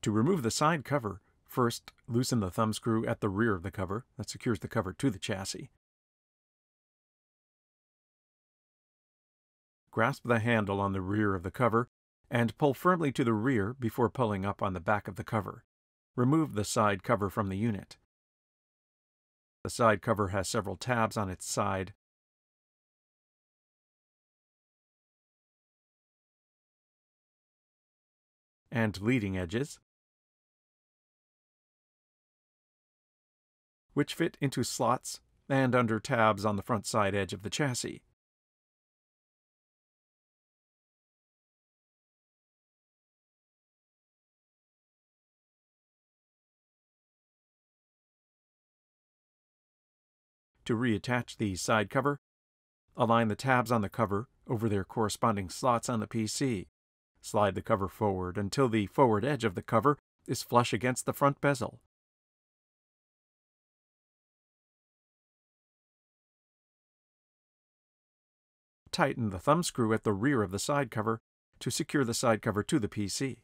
To remove the side cover, first loosen the thumb screw at the rear of the cover that secures the cover to the chassis. Grasp the handle on the rear of the cover and pull firmly to the rear before pulling up on the back of the cover. Remove the side cover from the unit. The side cover has several tabs on its side. And leading edges, which fit into slots and under tabs on the front side edge of the chassis. To reattach the side cover, align the tabs on the cover over their corresponding slots on the PC. Slide the cover forward until the forward edge of the cover is flush against the front bezel. Tighten the thumb screw at the rear of the side cover to secure the side cover to the PC.